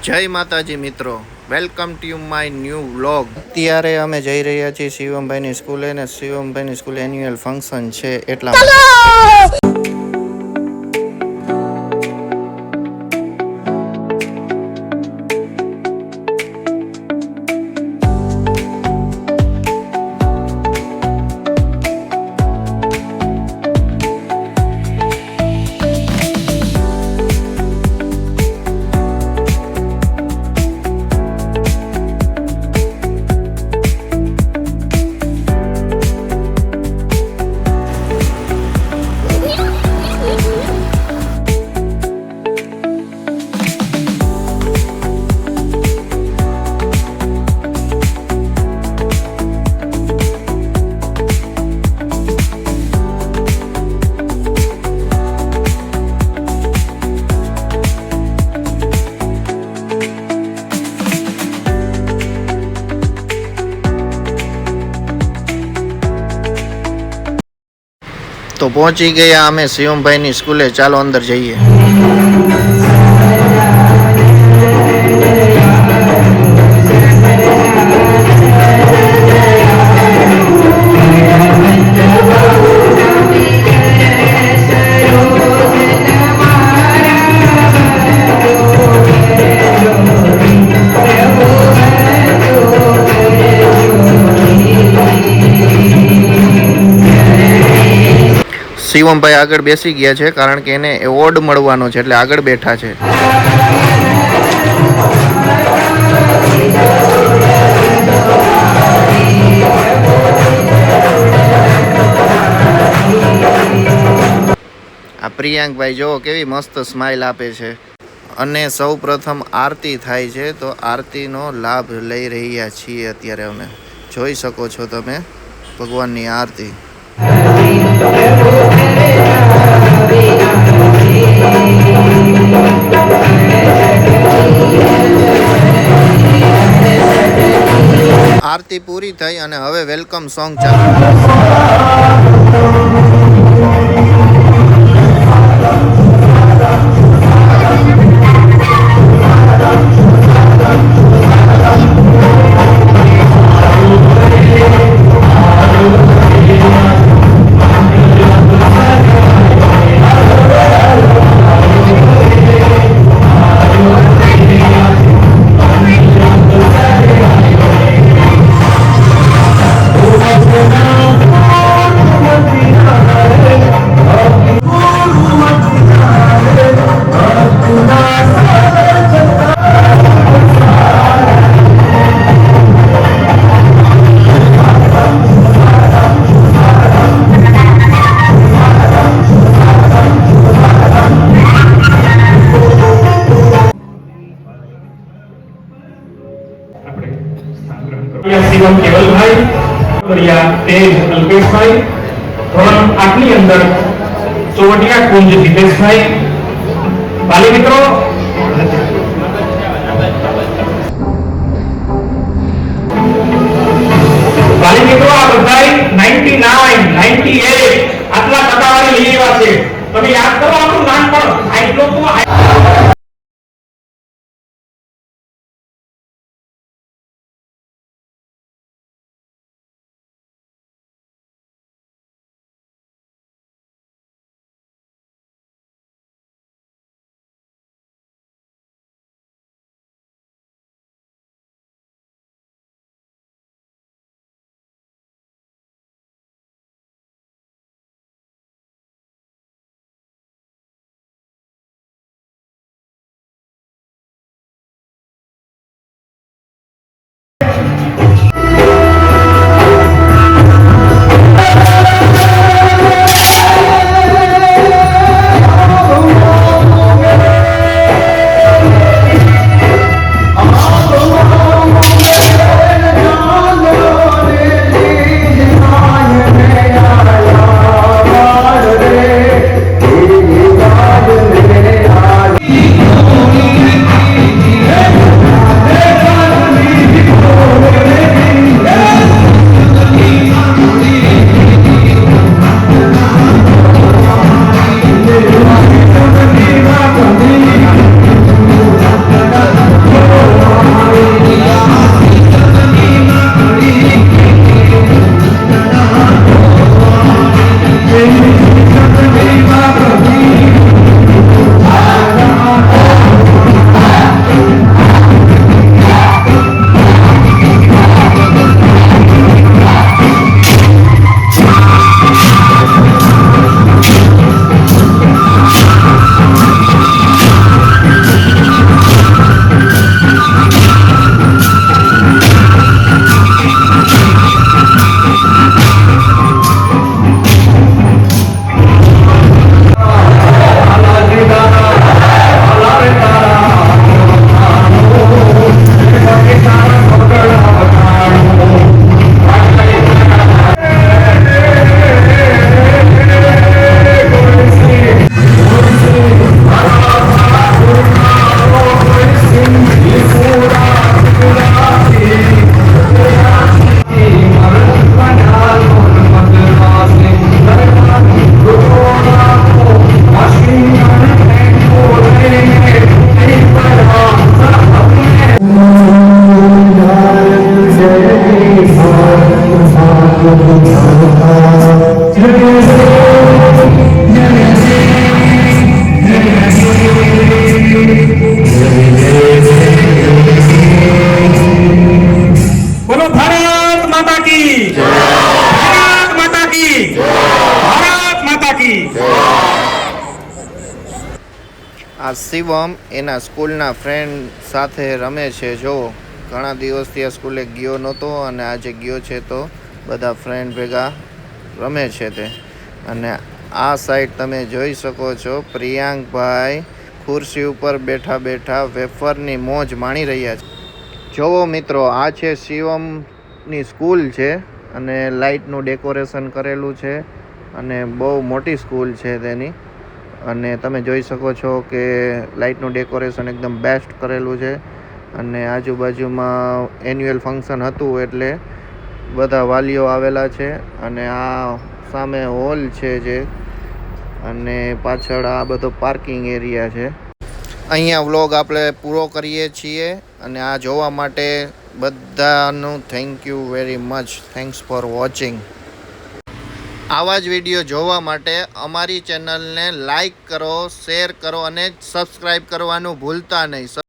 જય માતાજી મિત્રો, welcome to my new vlog. અત્યારે અમે જઈ રહ્યા છીએ શિવમભાઈની સ્કૂલે ને શિવમભાઈની સ્કૂલે એન્યુઅલ ફંક્શન છે એટલા તો પહોંચી ગયા અમે શિવમભાઈની સ્કૂલે। ચાલો અંદર જઈએ। શિવમભાઈ આગળ બેસી ગયા છે કારણ કે એને એવોર્ડ મળવાનો છે એટલે આગળ બેઠા છે। આ પ્રિયાંકભાઈ જો કેવી મસ્ત સ્માઇલ આપે છે અને સૌ પ્રથમ આરતી થાય છે તો આરતીનો લાભ લઈ રહ્યા છીએ અત્યારે અમે। જોઈ શકો છો તમે ભગવાનની આરતી। આરતી પૂરી થઈ અને હવે વેલકમ સોંગ ચાલુ। શિવમ કેવલભાઈ, તેજ અલ્પેશભાઈ, ધોરણ 8 ની અંદર ચોવટિયા કુંજ દીપેશભાઈ। બાલી મિત્રો આ બધાય 99 98 આટલા ટકાવારી લઈ આવ્યા છે। તમે યાદ કરો આપણું નાનપણ આટલો તો આ શિવમ એના સ્કૂલના ફ્રેન્ડ સાથે રમે છે. જો ઘણા દિવસથી આ સ્કૂલે ગયો નહોતો અને આજે ગયો છે તો બધા ફ્રેન્ડ ભેગા રમે છે તે. અને આ સાઈડ તમે જોઈ શકો છો પ્રિયાંકભાઈ ખુરશી ઉપર બેઠા બેઠા વેફરની મોજ માણી રહ્યા છે. જોવો મિત્રો, આ છે શિવમની સ્કૂલ છે અને લાઇટનું ડેકોરેશન કરેલું છે અને બહુ મોટી સ્કૂલ છે તેની. અને તમે જોઈ શકો છો કે લાઇટનું ડેકોરેશન એકદમ બેસ્ટ કરેલું છે અને આજુબાજુમાં એન્યુઅલ ફંક્શન હતું એટલે બધા વાલીઓ આવેલા છે. અને આ સામે હોલ છે જે, અને પાછળ આ બધો પાર્કિંગ એરિયા છે. અહીંયા વ્લોગ આપણે પૂરો કરીએ છીએ અને આ જોવા માટે બધાનું thank you very much. Thanks for watching. આવા જ વિડીયો જોવા માટે અમારી ચેનલને લાઈક કરો, શેર કરો અને સબસ્ક્રાઈબ કરવાનું ભૂલતા નહીં.